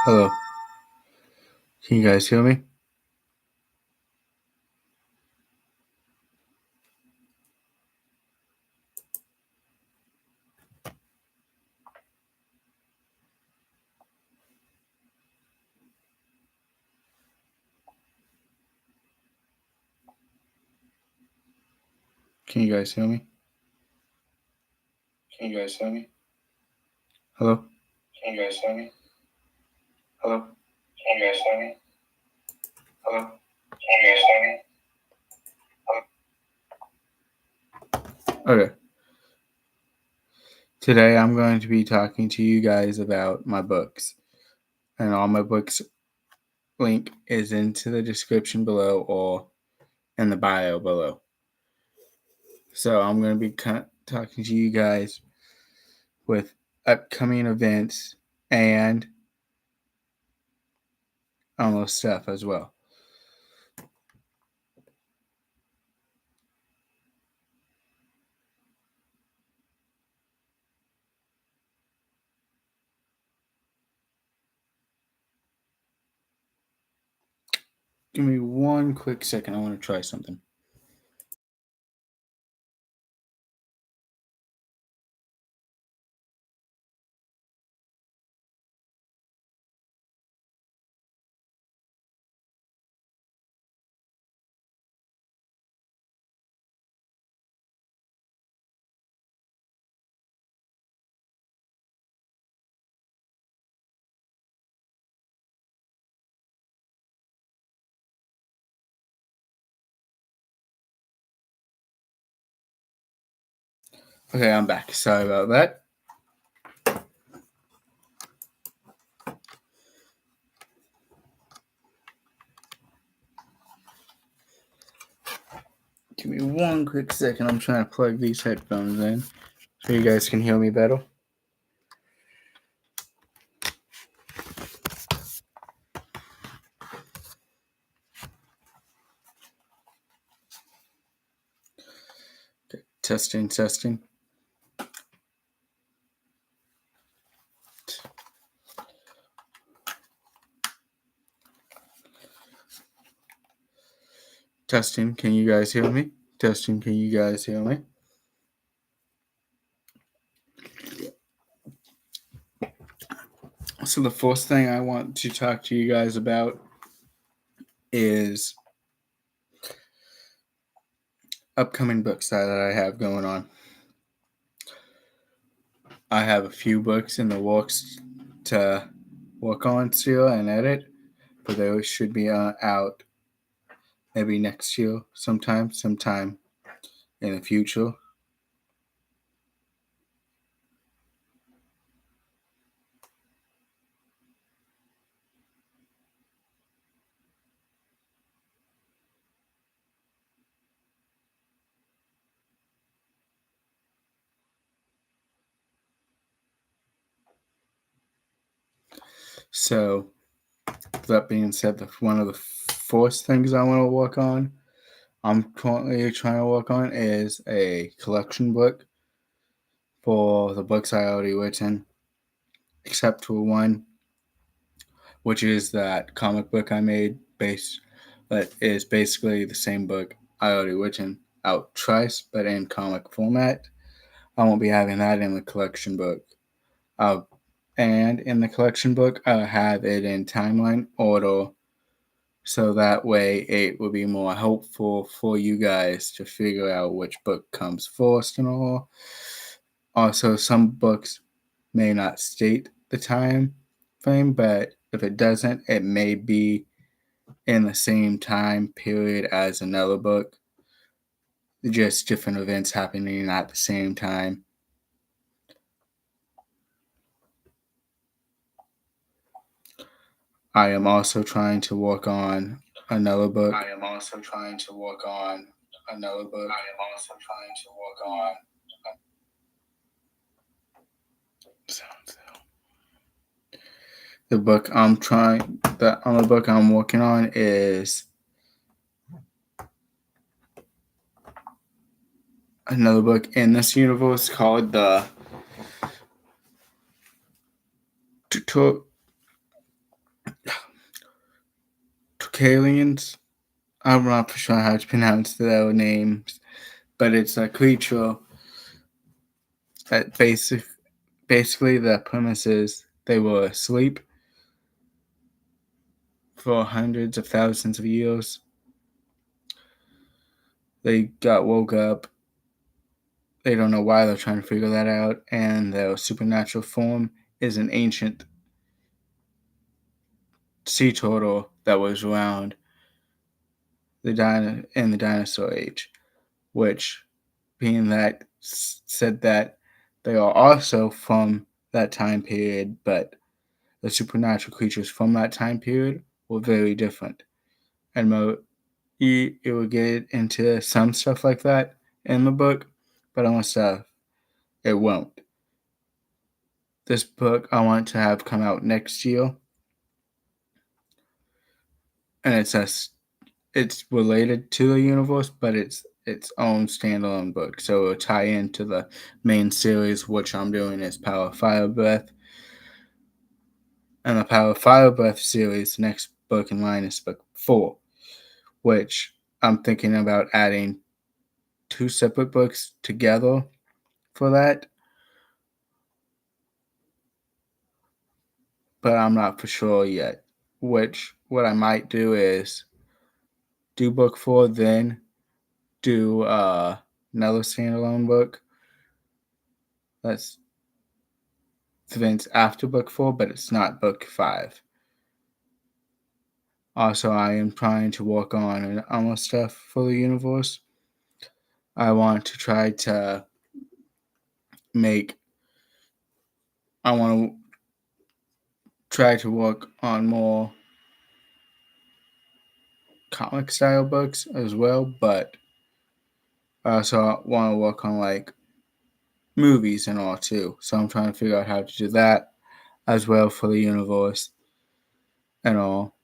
Hello. Can you guys hear me? Can you guys hear me? Can you guys hear me? Hello? Can you guys hear me? Hello? Can you guys hear me? Hello? Can you guys hear me? Okay. Today I'm going to be talking to you guys about my books. And all my books link is into the description below or in the bio below. So I'm going to be talking to you guys with upcoming events and almost stuff as well. Give me one quick second. I want to try something. Okay, I'm back. Sorry about that. Give me one quick second. I'm trying to plug these headphones in so you guys can hear me better. Okay, testing. Testing, can you guys hear me? Testing, can you guys hear me? So the first thing I want to talk to you guys about is upcoming books that I have going on. I have a few books in the works to work on still and edit, but those should be out maybe next year sometime in the future. So that being said, one of the first things I want to work on, I'm currently trying to work on, is a collection book for the books I already written, except for one, which is that comic book I made that is basically the same book I already written out twice, but in comic format. I won't be having that in the collection book. And in the collection book, I'll have it in timeline order, so that way it will be more helpful for you guys to figure out which book comes first and all. Also, some books may not state the time frame, but if it doesn't, it may be in the same time period as another book, just different events happening at the same time. I am also trying to work on another book. The other book I'm working on is another book in this universe called the Kalians. I'm not for sure how to pronounce their names, but it's a creature that basically the premise is they were asleep for hundreds of thousands of years. They got woke up. They don't know why, they're trying to figure that out, and their supernatural form is an ancient sea turtle that was around in the dinosaur age, which, being that said that they are also from that time period, but the supernatural creatures from that time period were very different. And it will get into some stuff like that in the book, but other stuff it won't. This book I want to have come out next year, and it's related to the universe, but it's its own standalone book, so it'll tie into the main series, which I'm doing is Power of Fire Breath. And the Power of Fire Breath series, next book in line is book 4, which I'm thinking about adding 2 separate books together for that. But I'm not for sure yet. What I might do is do book 4, then do another standalone book that's events after book 4, but it's not book 5. Also, I am trying to work on other stuff for the universe. I want to try to work on more comic style books as well, but I also want to work on like movies and all too. So I'm trying to figure out how to do that as well for the universe and all.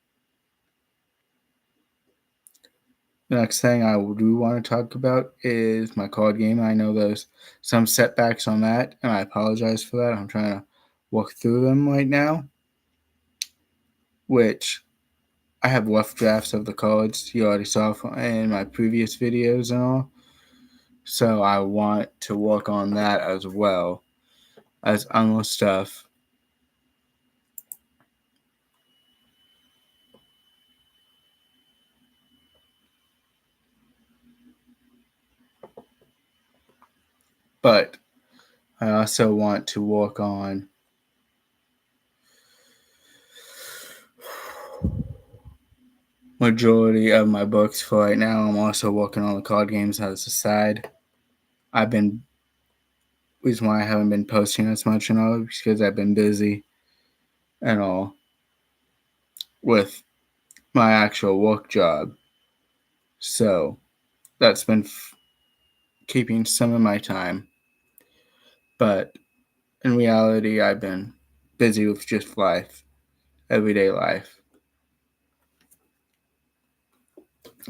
The next thing I do want to talk about is my card game. I know there's some setbacks on that, and I apologize for that. I'm trying to work through them right now, which I have rough drafts of the cards you already saw in my previous videos and all. So I want to work on that as well as other stuff. But I also want to work on majority of my books for right now. I'm also working on the card games as a side. Reason why I haven't been posting as much and all because I've been busy and all with my actual work job. So that's been keeping some of my time. But in reality, I've been busy with just life, everyday life.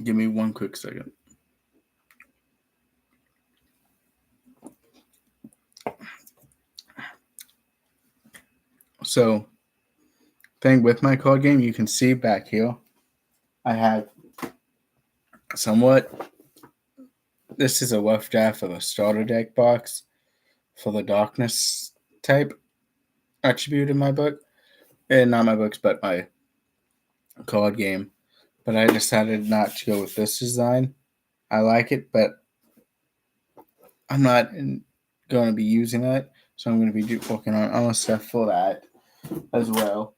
Give me one quick second. So, thing with my card game, you can see back here, I have this is a rough draft of a starter deck box for the darkness type attribute in my book. And not my books, but my card game. But I decided not to go with this design. I like it, but I'm not going to be using it. So I'm going to be working on other stuff for that as well.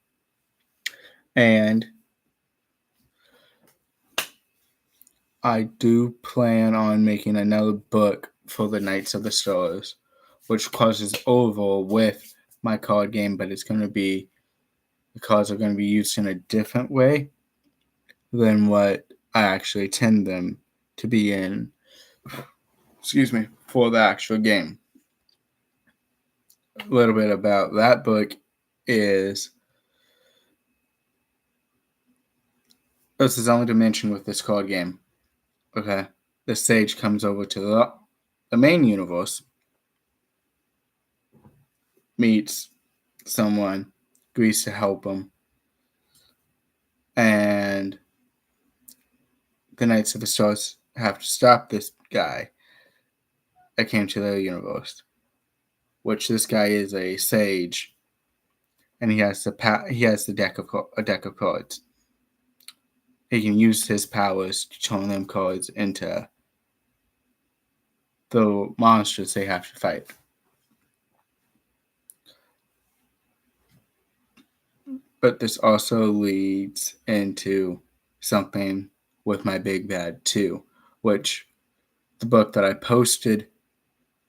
And I do plan on making another book for the Knights of the Stars, which crosses over with my card game, but it's going to be, the cards are going to be used in a different way than what I actually intend them to be in, for the actual game. A little bit about that book is, this is only to mention with this card game. Okay, the sage comes over to the main universe, meets someone, agrees to help him, and the Knights of the Stars have to stop this guy that came to their universe, which this guy is a sage, and he has the deck of cards. He can use his powers to turn them cards into the monsters they have to fight. But this also leads into something with my Big Bad 2, which the book that I posted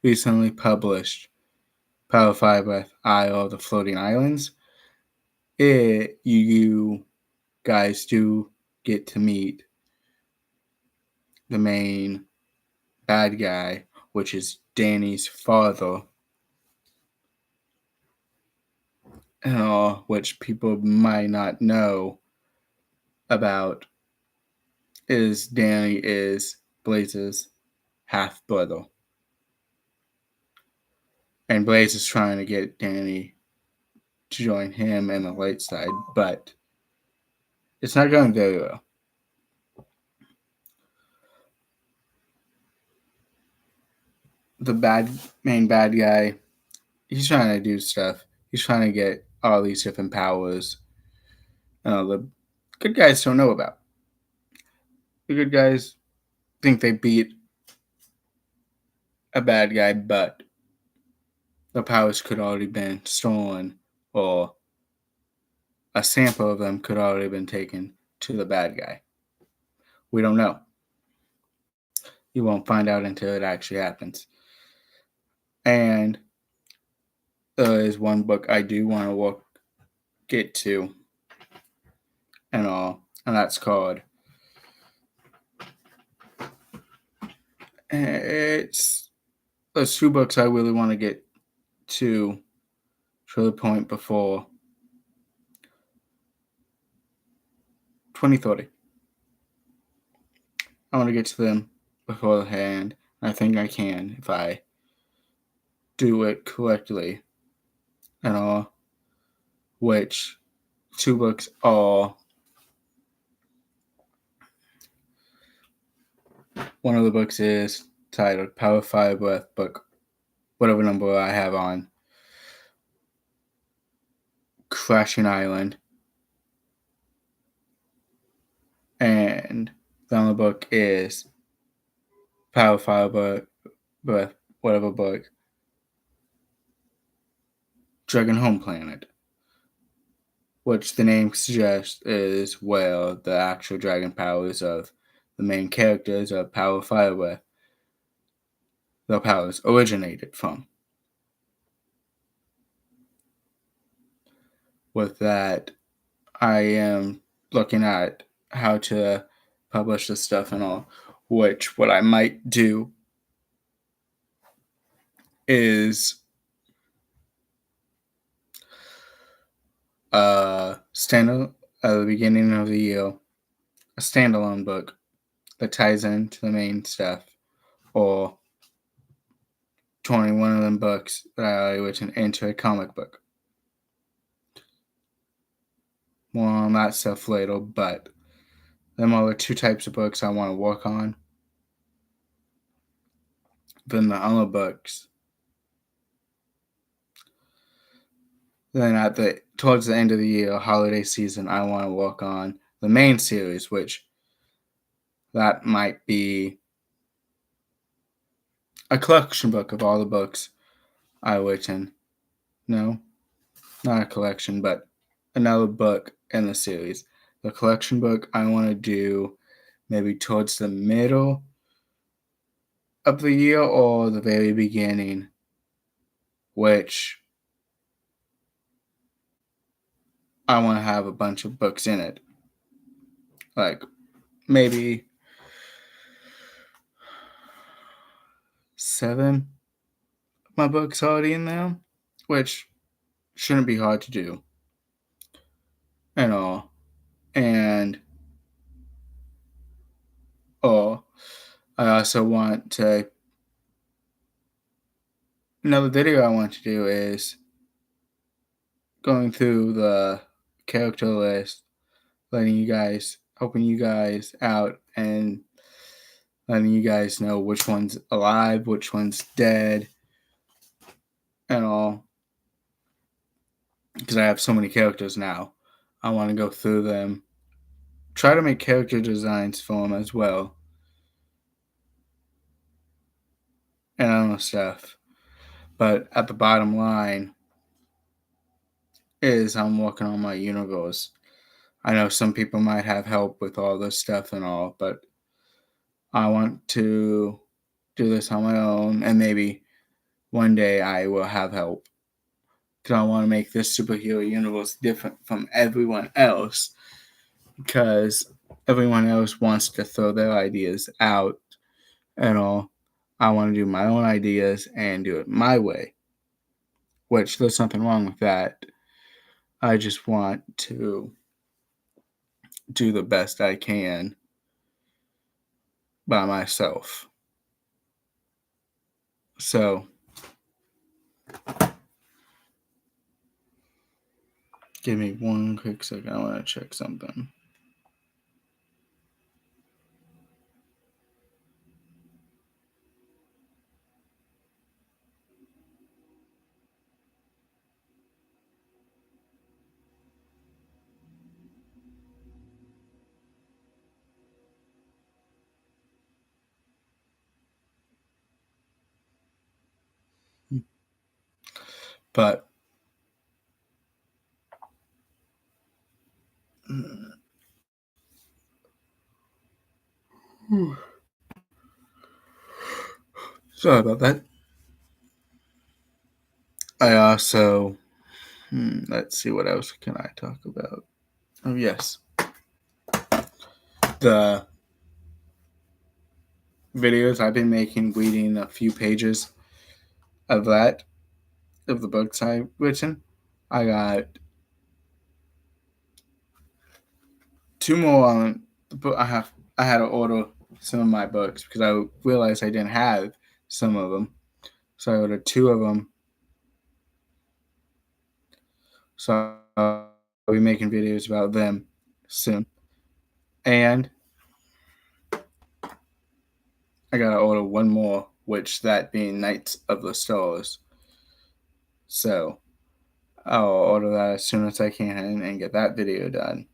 recently published, Power 5 with Isle of the Floating Islands. You guys do get to meet the main bad guy, which is Danny's father, which people might not know about, is Danny is Blaze's half brother. And Blaze is trying to get Danny to join him in the light side, but it's not going very well. The main bad guy, he's trying to do stuff. He's trying to get all these different powers the good guys don't know about. The good guys think they beat a bad guy, but the powers could already been stolen, or a sample of them could already been taken to the bad guy. We don't know. You won't find out until it actually happens. And there is one book I do want to get to, and that's called. It's those 2 books I really want to get to the point before 2030. I want to get to them beforehand. I think I can if I do it correctly. Which 2 books are. One of the books is titled Power 5 Breath book, whatever number I have on Crashing Island. And the other book is Power 5 Breath, whatever book, Dragon Home Planet, which the name suggests is where the actual dragon powers of the main characters of Power 5 Breath, their powers originated from. With that, I am looking at how to publish this stuff and all, which what I might do is stand at the beginning of the year, a standalone book that ties into the main stuff, or turning one of them books that I already written into a comic book. More on that stuff later, but them are the 2 types of books I want to work on. Then the other books. Then towards the end of the year, holiday season, I want to work on the main series, which that might be a collection book of all the books I written. No, not a collection, but another book in the series. The collection book I want to do maybe towards the middle of the year or the very beginning, which I want to have a bunch of books in it. Like maybe 7 of my books already in there, which shouldn't be hard to do. And I also want to. Another video I want to do is going through the character list, letting you guys helping you guys out and letting you guys know which one's alive, which one's dead, and all. Because I have so many characters now. I want to go through them. Try to make character designs for them as well. And other stuff. But at the bottom line is I'm working on my universe. I know some people might have help with all this stuff and all, but I want to do this on my own, and maybe one day I will have help. Because I want to make this superhero universe different from everyone else, because everyone else wants to throw their ideas out and all. I want to do my own ideas and do it my way, which there's nothing wrong with that. I just want to do the best I can by myself. So, give me one quick second. I want to check something. But sorry about that. I also let's see, what else can I talk about? Oh yes, the videos I've been making, reading a few pages of the books I've written. I got 2 more on the book. I had to order some of my books because I realized I didn't have some of them, so I ordered 2 of them. So I'll be making videos about them soon. And I gotta order 1 more, which that being Knights of the Stars. So I'll order that as soon as I can and get that video done.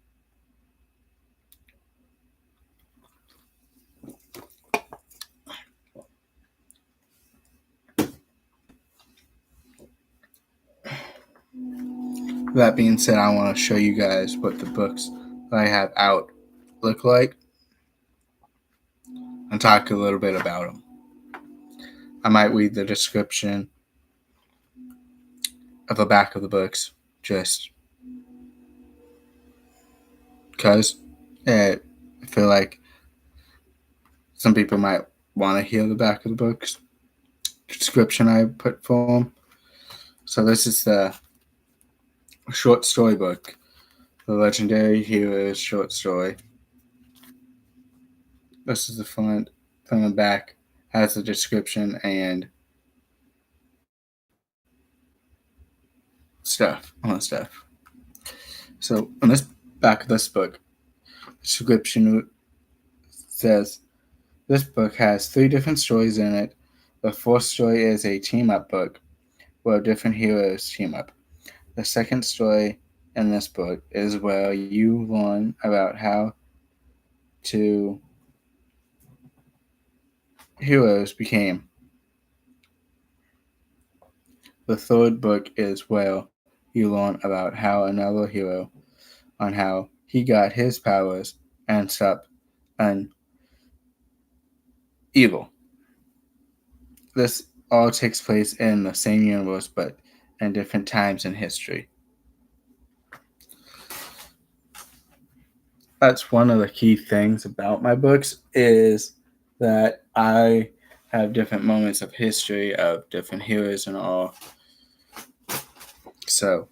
That being said, I want to show you guys what the books that I have out look like and talk a little bit about them. I might read the description of the back of the books just because I feel like some people might want to hear the back of the books description I put for them. So this is the short story book, The Legendary Heroes short story. This is the front. From the back has the description and all that stuff. So on this back of this book, the description says this book has 3 different stories in it. The 4th story is a team-up book where different heroes team up. The 2nd story in this book is where you learn about how heroes became. The 3rd book is where you learn about how another hero, on how he got his powers and stopped an evil. This all takes place in the same universe, but in different times in history. That's one of the key things about my books, is that I have different moments of history of different heroes and all. So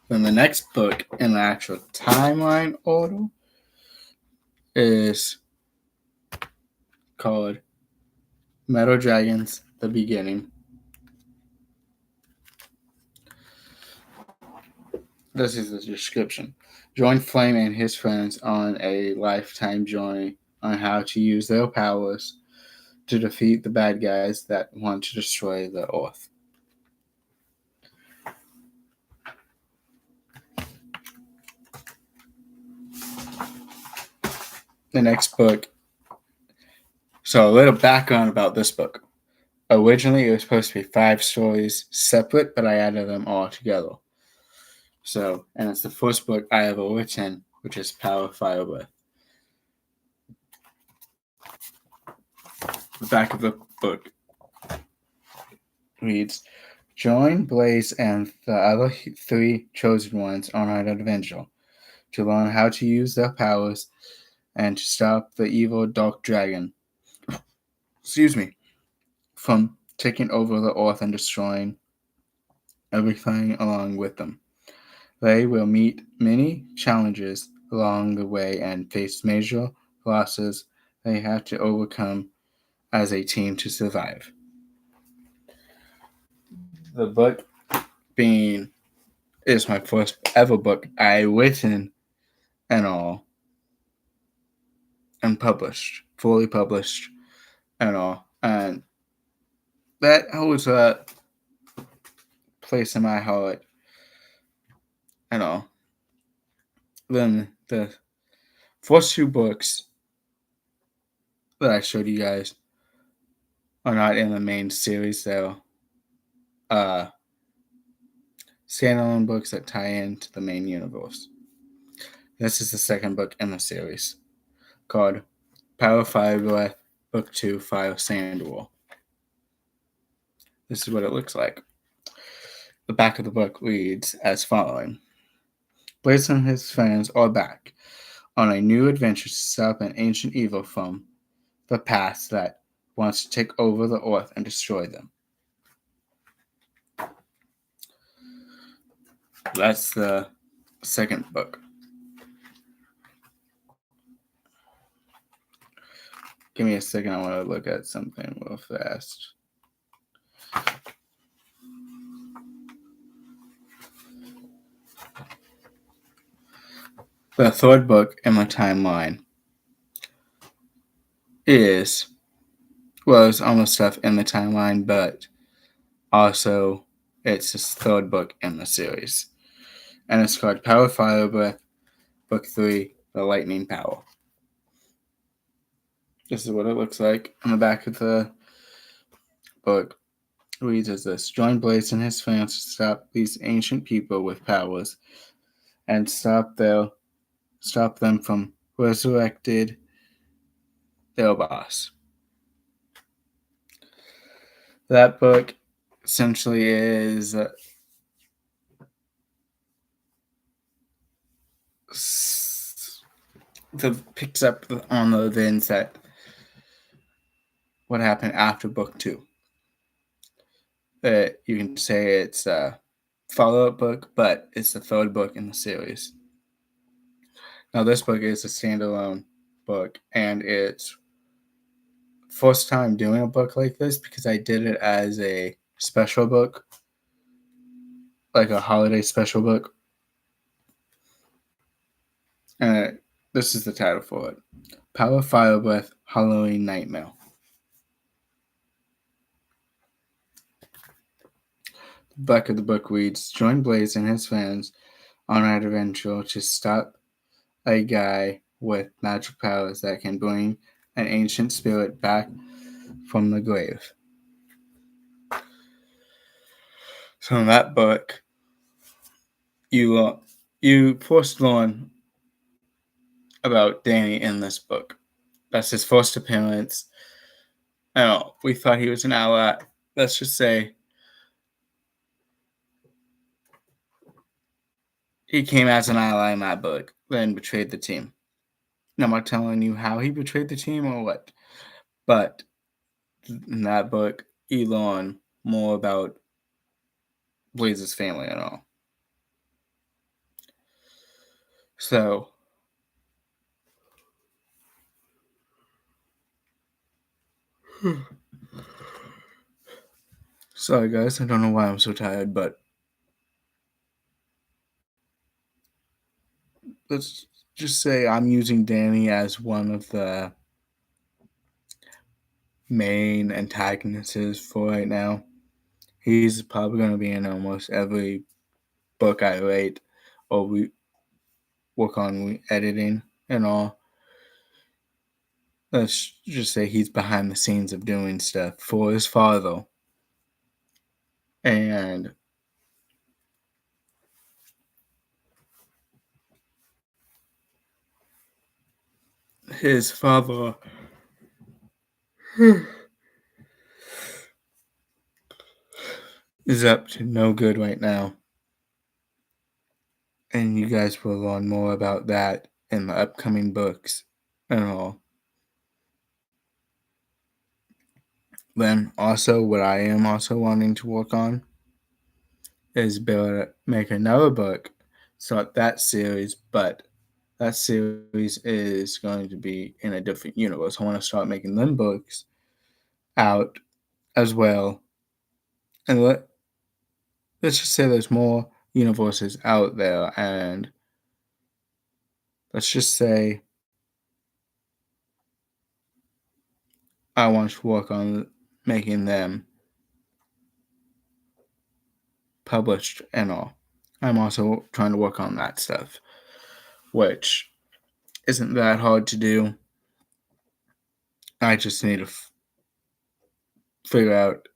then the next book in the actual timeline order is called Metal Dragons: The Beginning. this is the description. Join Flame and his friends on a lifetime journey on how to use their powers to defeat the bad guys that want to destroy the Earth. The next book. So, a little background about this book. Originally, it was supposed to be 5 stories separate, but I added them all together. So, and it's the first book I ever written, which is Power Fire Breath. The back of the book reads, join Blaze and the other 3 chosen ones on an adventure to learn how to use their powers and to stop the evil Dark Dragon, from taking over the Earth and destroying everything along with them. They will meet many challenges along the way and face major losses they have to overcome as a team to survive. The book is my first ever book I written and all and published, fully published and all. And that holds a place in my heart and all. Then the first 2 books that I showed you guys are not in the main series. They're standalone books that tie into the main universe. This is the second book in the series, called Power Fire Breath, Book 2, Fire Sandwall. This is what it looks like. The back of the book reads as following. Blaze and his friends are back on a new adventure to stop an ancient evil from the past that wants to take over the Earth and destroy them. That's the second book. Give me a second, I want to look at something real fast. The third book in my timeline was almost stuff in the timeline, but also it's the third book in the series. And it's called Power Fire Breath, Book 3, The Lightning Power. This is what it looks like on the back of the book. It reads as this. Join Blaze and his friends to stop these ancient people with powers and stop them from resurrected their boss. That book essentially is picks up on the events that what happened after book 2. You can say it's a follow-up book, but it's the third book in the series. Now, this book is a standalone book, and it's first time doing a book like this because I did it as a special book, like a holiday special book. And this is the title for it. Power Fire Breath Halloween Nightmare. The back of the book reads, join Blaze and his friends on an adventure to stop a guy with magic powers that can bring an ancient spirit back from the grave. So in that book, you first learn about Danny in this book. That's his first appearance. We thought he was an ally. Let's just say he came as an ally in that book, then betrayed the team. Now, I'm not telling you how he betrayed the team or what, but in that book, you learn more about Blaze's family and all. So, sorry guys, I don't know why I'm so tired, but let's just say I'm using Danny as one of the main antagonists for right now. He's probably going to be in almost every book I write or we work on editing and all. Let's just say he's behind the scenes of doing stuff for his father. And his father is up to no good right now. And you guys will learn more about that in the upcoming books and all. Then also what I am also wanting to work on is make another book, start that series, but that series is going to be in a different universe. I want to start making them books out as well. And let's just say there's more universes out there, and let's just say I want to work on making them published and all. I'm also trying to work on that stuff, which isn't that hard to do. I just need to figure out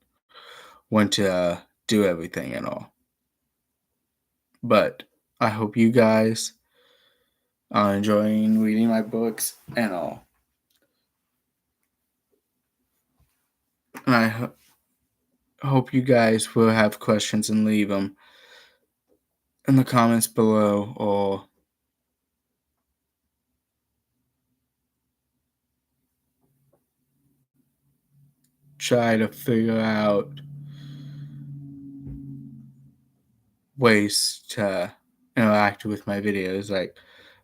when to do everything and all. But I hope you guys are enjoying reading my books and all. And I hope you guys will have questions and leave them in the comments below or try to figure out ways to interact with my videos, like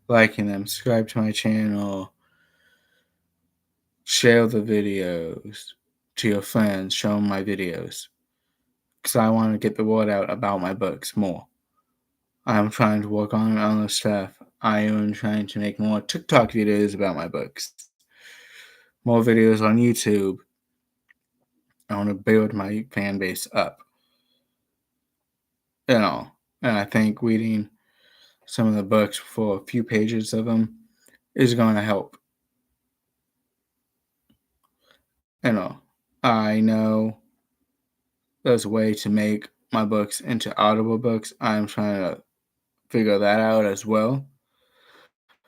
liking them, subscribe to my channel, share the videos to your friends, show them my videos, because I want to get the word out about my books more. I'm trying to work on other stuff. I am trying to make more TikTok videos about my books, more videos on YouTube. I want to build my fan base up, and I think reading some of the books for a few pages of them is going to help. I know there's a way to make my books into Audible books. I'm trying to figure that out as well.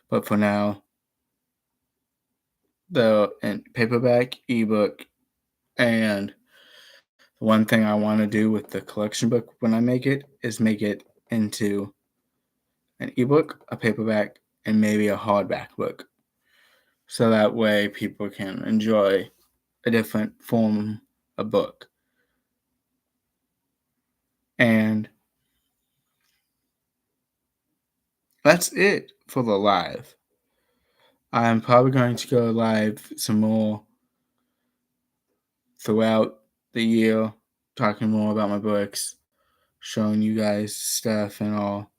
But for now, they're in paperback, ebook, and one thing I want to do with the collection book when I make it is make it into an ebook, a paperback, and maybe a hardback book. So that way people can enjoy a different form of book. And that's it for the live. I'm probably going to go live some more throughout the year, talking more about my books, showing you guys stuff and all,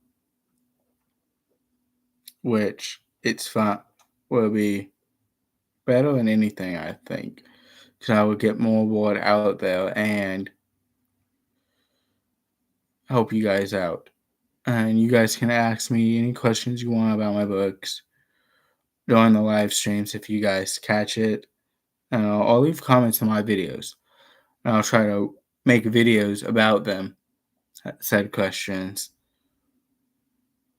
which it's fun, will be better than anything, I think, because I will get more word out there and help you guys out. And you guys can ask me any questions you want about my books during the live streams if you guys catch it. And I'll leave comments on my videos. And I'll try to make videos about them, said questions,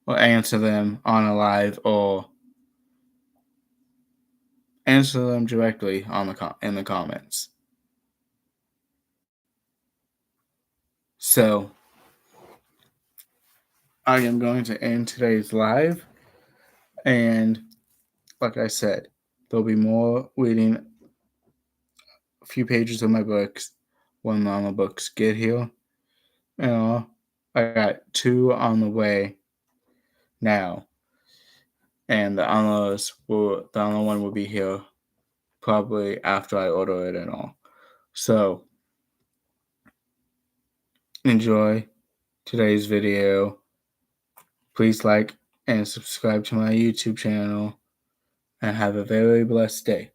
or answer them on a live or answer them directly on in the comments. So I am going to end today's live, and like I said, there'll be more reading a few pages of my books when the books get here. I got 2 on the way now, and the other one will be here probably after I order it and all. So enjoy today's video. Please like, and subscribe to my YouTube channel, and have a very blessed day.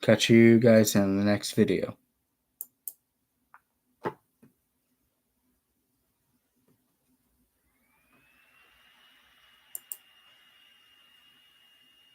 Catch you guys in the next video.